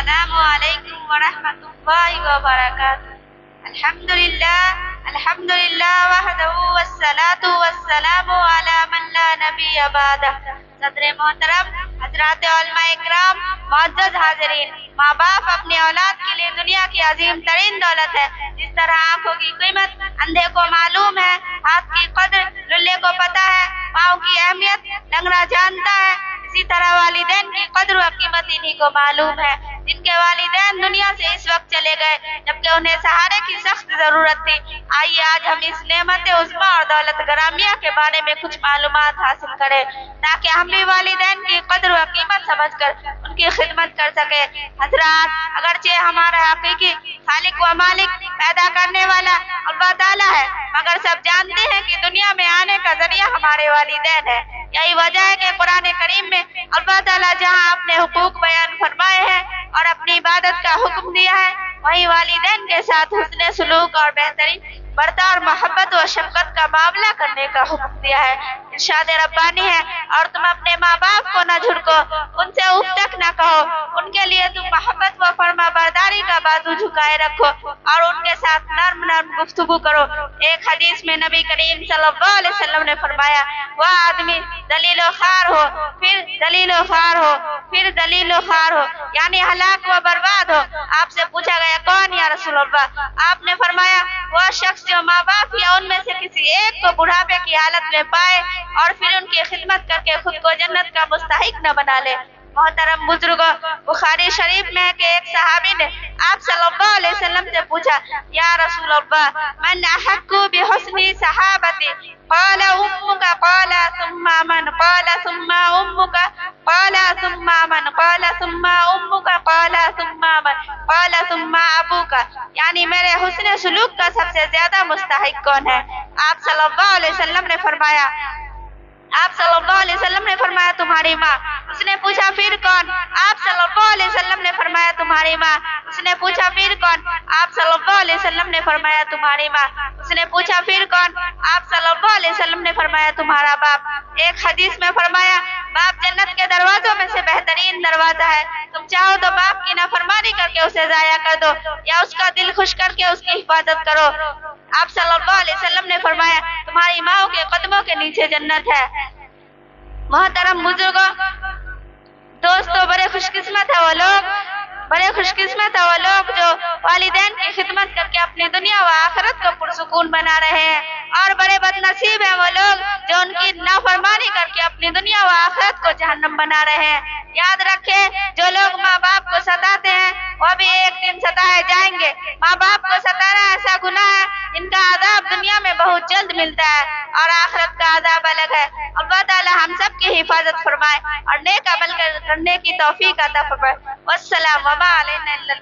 السلام علیکم ورحمۃ اللہ وبرکاتہ۔ الحمدللہ وحدہ والصلاۃ والسلام علی من لا نبی بعدہ۔ صدر محترم، حضرات علماء اکرام، معزز حاضرین، ماں باپ اپنی اولاد کے لیے دنیا کی عظیم ترین دولت ہے۔ جس طرح آنکھوں کی قیمت اندھے کو معلوم ہے، ہاتھ کی قدر للے کو پتہ ہے، پاؤں کی اہمیت لنگڑا جانتا ہے، اسی طرح والدین کی قدر و قیمت انہی کو معلوم ہے جن کے والدین دنیا سے اس وقت چلے گئے جبکہ انہیں سہارے کی سخت ضرورت تھی۔ آئیے آج ہم اس نعمت عظمیٰ اور دولت گرامیہ کے بارے میں کچھ معلومات حاصل کریں تاکہ ہم بھی والدین کی قدر و قیمت سمجھ کر ان کی خدمت کر سکیں۔ حضرات، اگرچہ ہمارا حقیقی خالق و مالک پیدا کرنے والا اللہ تعالیٰ ہے، مگر سب جانتے ہیں کہ دنیا میں آنے کا ذریعہ ہمارے والدین ہیں۔ یہی وجہ ہے کہ قرآن کریم میں اللہ تعالیٰ جہاں اپنے حقوق بیان فرمائے ہیں اور اپنی عبادت کا حکم دیا ہے، وہیں والدین کے ساتھ حسن سلوک اور بہترین برتاؤ، محبت و شفقت کا معاملہ کرنے کا حکم دیا ہے۔ ارشاد ربانی ہے، اور تم اپنے ماں باپ کو نہ جھڑکو، ان سے اف تک نہ کہو، ان کے لیے تم محبت و فرما برداری کا بازو جھکائے رکھو اور ان کے ساتھ نرم نرم گفتگو کرو۔ ایک حدیث میں نبی کریم صلی اللہ علیہ وسلم نے فرمایا، وہ آدمی ذلیل و خوار ہو، پھر ذلیل و خوار ہو، پھر ذلیل و خوار ہو، یعنی ہلاک و برباد ہو۔ آپ سے پوچھا گیا، کون یا رسول اللہ؟ آپ نے فرمایا، وہ شخص جو ماں باپ یا ان میں سے کسی ایک کو بڑھاپے کی حالت میں پائے اور پھر ان کی خدمت کر کے خود کو جنت کا مستحق نہ بنا لے۔ محترم بزرگوں، بخاری شریف میں ہے کہ ایک صحابی نے آپ صلی اللہ علیہ وسلم سے پوچھا، یا رسول اللہ، من احق بحسن صحابتی؟ قال امك، قال ثم من؟ قال ثم امك، قال ثم من؟ قال ثم امك، قال ثم من؟ قال ثم ابوك، یعنی میرے حسن سلوک کا سب سے زیادہ مستحق کون ہے؟ آپ صلی اللہ علیہ وسلم نے فرمایا، تمہاری ماں۔ اس نے پوچھا، پھر کون؟ آپ صلی اللہ علیہ وسلم نے فرمایا، تمہاری ماں۔ اس نے پوچھا، پھر کون؟ آپ صلی اللہ علیہ وسلم نے فرمایا، تمہاری ماں۔ اس نے پوچھا، پھر کون؟ آپ صلی اللہ علیہ وسلم نے فرمایا، تمہارا باپ۔ ایک حدیث میں فرمایا، باپ جنت کے دروازوں میں سے بہترین دروازہ ہے، تم چاہو تو باپ کی نافرمانی کر کے اسے ضائع کر دو یا اس کا دل خوش کر کے اس کی حفاظت کرو۔ آپ صلی اللہ علیہ وسلم نے فرمایا، تمہاری ماں کے قدموں کے نیچے جنت ہے۔ محترم بزرگوں، دوستو، بڑے خوش قسمت ہے وہ لوگ جو والدین کی خدمت کر کے اپنی دنیا و آخرت کو پرسکون بنا رہے ہیں، اور بڑے بد نصیب ہیں وہ لوگ جو ان کی نافرمانی کر کے اپنی دنیا و آخرت کو جہنم بنا رہے ہیں۔ یاد رکھیں، جو لوگ ماں باپ کو ستاتے ہیں وہ بھی ایک دن ستائے جائیں گے۔ ماں باپ کو ستانا ایسا گناہ ہے جن کا عذاب دنیا میں بہت جلد ملتا ہے اور آخرت کا عذاب الگ ہے۔ اللہ تعالی ہم سب کی حفاظت فرمائے اور نیک عمل کرنے کی توفیق عطا فرمائے۔ والسلام وما علینا الا